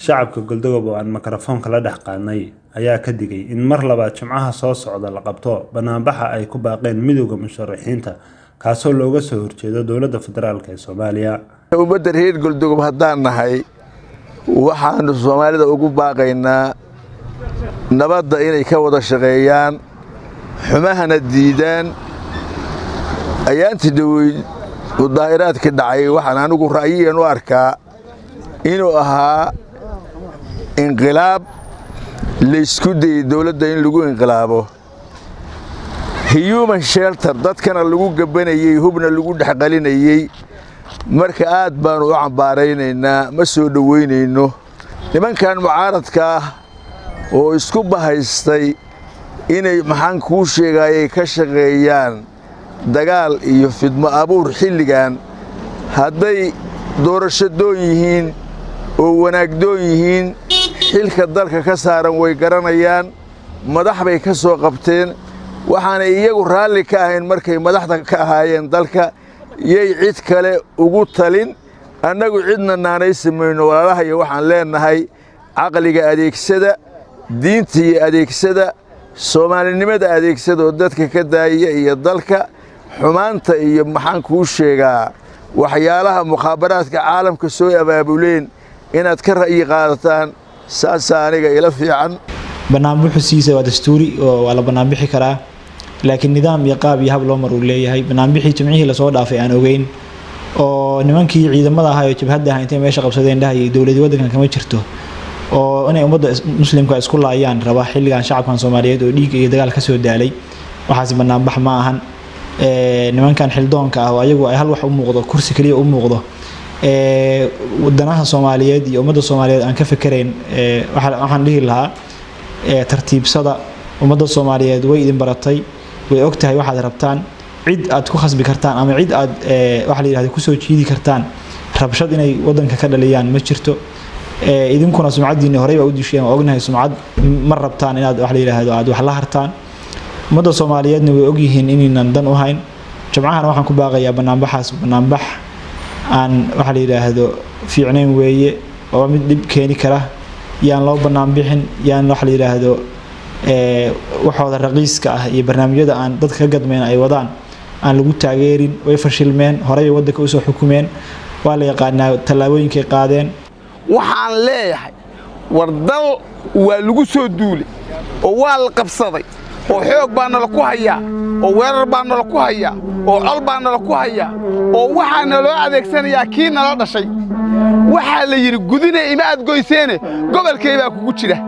shacabka Galdogob oo aan makarafoonka la dhex qaadnay ayaa ka digay in mar labaad Jimcaha soo socda la qabto banaanbaxa ay ku baaqeen midowga musharaxiinta kaasoo looga soo horjeedo dowladda federaalka ee Soomaaliya. Ummadda reer Galdogob haddaan nahay waxaanu Soomaalida ugu baaqaynaa nabadda inay ka wada shaqeeyaan xumahana diidaan ayaantii dhaweyd daa'iraadka dhacay waxaan anigu ra'yigan u arkaa inuu ahaa inqilaab la isku dayay dawladda in lagu inqilaabo human shelter dadkana lagu gabanayay hubna lagu dhaxqalinayay marka aad baan u cambaaraynaynaa ma soo dhaweynayno nimankan mucaaradka oo isku bahaystay inay maxaan kuu sheegayay ka shaqeeyaan dagaal iyo fidmo abuur xilligan hadday doorasho doon yihiin oo wanaagdoon yihiin xilka dalka ka saaran way garanayaan madax bay ka soo qabteen waxaanay iyagu raalli ka ahayn markay madaxda ka ahaayeen dalka yay cid kale ugu talin annagu cidna naanay samayno walaalahayo waxaan leenahay caqliga adeegsada diinta iyo adeegsada Soomaalinimada adeegsada oo dadka ka daaya iyo dalka xumaanta iyo maxaan kuu sheegaa waxyaalaha mukhaabaraadka caalamka soo abaabuleen inaad ka ra'yi qaadataan saas aniga ila fiican barnaamijkiisa waa dastuuri oo wala barnaamij karaa laakiin nidaam iyo qaab iyo hab loo mar u leeyahay barnaamijkii Jimcihii la soo dhaafay aan ogeyn oo nimankii ciidamada ahaa ee jabhadda ahaa intay meesha qabsadeen dhahay dawladda waddanka kama jirto oo inay ummadda muslimka isku laayaan raba xilligan shacabkan Soomaaliyeed oo dhiig iyo dagaal ka soo daalay waxaas barnaamij ma ahan nimankan xildoonka ah oo ayagu ay hal wax u muuqdo kursi kaliya u muuqdo wadanaha Soomaaliyeed iyo ummadda Soomaaliyeed aan ka fikireen waxaan dhihi lahaa tartiibsada ummadda Soomaaliyeed way idin baratay way ogtahay waxaad rabtaan cid aad ku khasbi kartaan ama cid aad wax la yiraahdo ku soo jiidi kartaan rabshad inay waddanka ka dhaliyaan ma jirto idinkuna sumcadiina horey baa u disheen oo ognahay sumcad mar rabtaan inaad wax la yiraahdo aad wax la hartaan ummadda Soomaaliyeedna way og yihiin inaynan dan u hayn Jimcahana waxaan ku baaqayaa banaanbaxaas banaanbax aan wax la yiraahdo fiicneen weeye oo mid dib keeni kara yaan loo banaanbixin yaan wax la yiraahdo waxooda raqiiska ah iyo barnaamijyada aan dadka ka gadmeen ay wadaan aan lagu taageerin way fashilmeen horey waddanka u soo xukumeen waa la yaqaanaa tallaabooyinkay qaadeen waxaan leeyahay wardal waa lagu soo duulay oo waa la qabsaday oo xoog baa nala ku hayaa oo weerar baa nala ku hayaa oo col baa nala ku hayaa oo waxaana loo adeegsanayaa kii nala dhashay waxaa la yiri gudina ima aad goyseene gobolkay baa kugu jira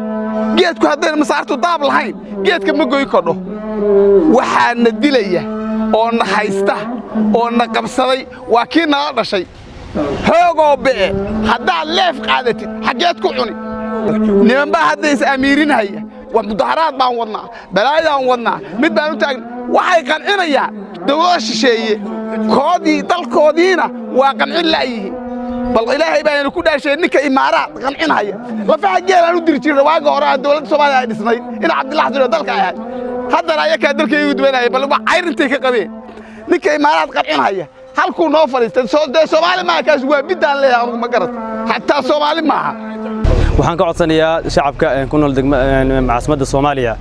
geedku haddayna masaartu daab lahayn geedka ma goy kordho waxaana dilaya oo na haysta oo na qabsaday waa kii nala dhashay xoogoo bee haddaad leef qaadatid xaggeed ku cuni niman baa hadda is amiirinaya mudaharaad baan wadnaa balaayadaan wadnaa mid baan u taagna waxay qancinayaan dawlad shisheeye koodii dalkoodiina waa qancin la'yihiin bal ilaahay baa ku dhaashay ninka imaaraad qancinaya lafaha geelaan u diri jiray waaga hore dawladda Soomaaliya ay dhisnay in Cabdullaahi Xasan dalka ayaa haddana ayaga dalkay ugu duwanay bal waa cayrintay ka qabeen ninka imaaraad qancinaya halkuu noo fariistay Soomaali ma kaas waa bidaan leeyahay anigu ma garad hatta Soomaali maaha waxaan ka codsanayaa shacabka ku nool caasimadda Soomaaliya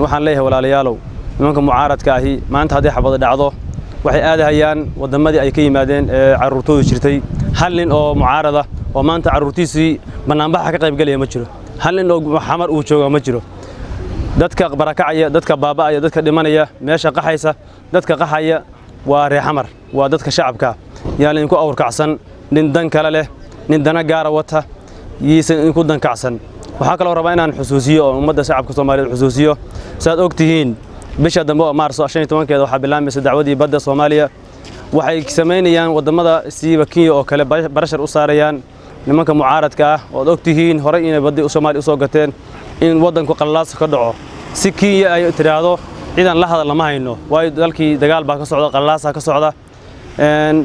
waxaan leeyahay walaalayaalow nimanka mucaaradka ahi maanta haddii xabad dhacdo waxay aadayaan wadamadii ay ka yimaadeen caruurtoodu jirtay hal nin oo mucaarada oo maanta caruurtiisii banaanbaxa ka qayb galaya ma jiro hal nin oo xamar uu joogo ma jiro dadka barakacaya dadka baaba'aya dadka dhimanaya meesha qaxaysa dadka qaxaya waa reer xamar waa dadka shacabka yaan in ku awrkacsan nin dan kale leh nin dana gaar wata yiisan in ku dankacsan waxa kale oo rabaa inaan xusuusiyo oo ummadda shacabka Soomaaliyeed xusuusiyo saad ogtihiin bisha dambe oo Maarso 15keeda waxa bilaabmaysa dacwadii badda Soomaaliya waxay sameynayaan wadamada siiba Kenya oo kale barashar u saarayaan nimanka mucaaradka ah oo ogtihiin hore inay badda Soomaaliya u soo gateen in waddanku qallaas ka dhaco si Kenya ay tiraahdo ciidan la hadal lama hayno way dalkii dagaal baa ka socda qallaas ka socda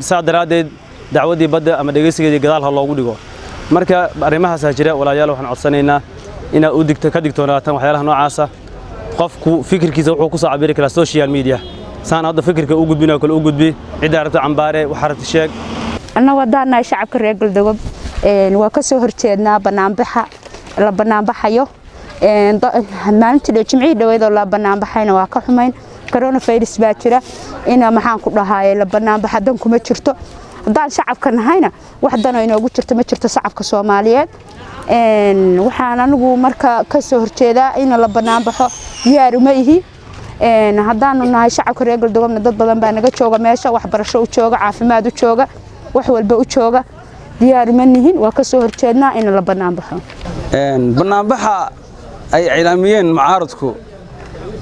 saadaradeed dacwadii badda ama dhageysigeedii gadaal ha loogu dhigo marka arimahaas jira walaalayaal waxaan codsanaynaa inaad u digto ka digtoonaataan waxyaalaha noocaas ah qofku fikirkiisa wuxuu ku soo cabiri karaa social media saan hadda fikirka u gudbina kale u gudbi cid aragto cambaare waxa rabti sheeg أنا ودانا شعب كرية قلدوب waa ka soo horjeednaa banaanbaxa la banaanbaxayo maalintii jimcihii dhaweydoo la banaanbaxayna waa ka xumayn coronavirus baa jira ina maxaan ku dhahaayay la banaanbaxa dan kuma jirto haddaan shacabka nahayna wax danoo inoogu jirto ma jirto shacabka Soomaaliyeed waxaan anigu marka ka soo horjeedaa in la banaanbaxo diyaar uma ihi haddaanu nahay shacabka reer Galdoobna dad badan baa naga jooga meesha waxbarasho u jooga caafimaad u jooga wax walba u jooga diyaar ma nihin waa ka soo horjeednaa in la banaanbaxo banaanbaxa ay ciidaamiyeen mucaaradku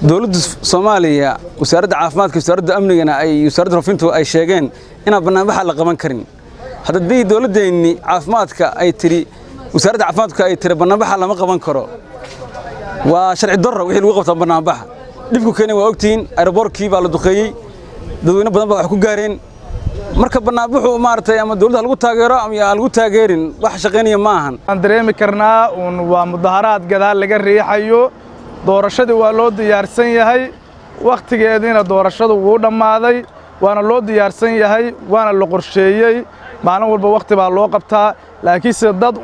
dawladda Soomaaliya wasaaradda caafimaadka wasaaradda amniga ay wasaaradda roofintu ay sheegeen in banaanbaxa la qaban karin haddii dawladdeeni caafimaadka ay tiri wasaaradda caafimaadka ay tiri banaanbaxa lama qaban karo waa sharci darro wixii lagu qabto banaanbaxa dibku keenay waa ogtiin aeroboortkii baa la duqeeyay dadweyne badan baa wax ku gaareen marka banaanbaxu maartay ama dawladda lagu taageero ama lagu taageerin wax shaqeynaya ma ahan aan dareemi karnaa waa mudaharaad gadaal laga riixayo doorashadii waa loo diyaarsan yahay waqtigeediina doorashadu wuu dhamaaday waana loo diyaarsan yahay waana la qorsheeyay maalin walba waqti baa loo qabtaa laakiin sida dad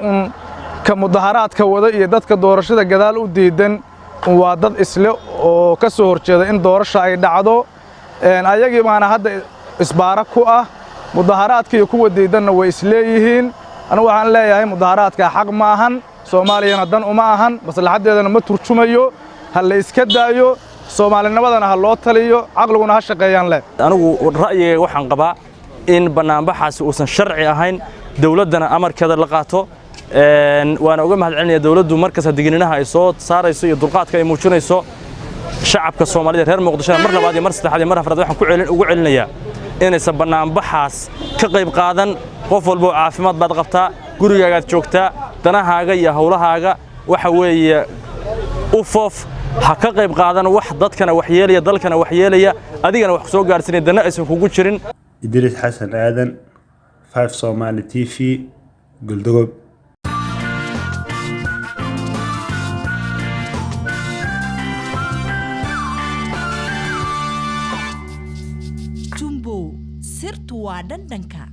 ka mudaharaadka wada iyo dadka doorashada gadaal u diidan waa dad isle oo ka soo horjeeda in doorasho ay dhacdo ayagii baana hadda isbaara ku ah mudaharaadka iyo kuwa diidanna way isleeyihiin anigu waxaan leeyahay mudaharaadka xaq ma ahan Soomaaliyana dan uma ahan maslaxadeedana ma turjumayo hal la iska daayo Soomaalinimadana ha loo taliyo aqliguna ha shaqeeyaan leh anigu ra'yigayga waxaan qabaa in banaanbaxaasi uusan sharci ahayn dawladana amarkeeda la qaato waana uga mahadcelinayaa dawladdu markas digniinaha ay soo saarayso iyo dulqaadka ay muujinayso shacabka Soomaaliyeed reer Muqdisho mar labaad iyo mar saddexaad iyo mar afraad waxaan ugu celinayaa inaysan banaanbaxaas ka qayb qaadan qof walba oo caafimaad baad qabtaa gurigaaga joogtaa danahaaga iyo hawlahaaga waxa weeye u foof ha ka qayb qaadan wax dadkana wax yeelaya dalkana wax yeelaya adigana wax soo gaarsinay dana aysan kugu jirin Idris Xasan Aadan 5 Somali TV Galdogob Jumbo sirtu waa dhandanka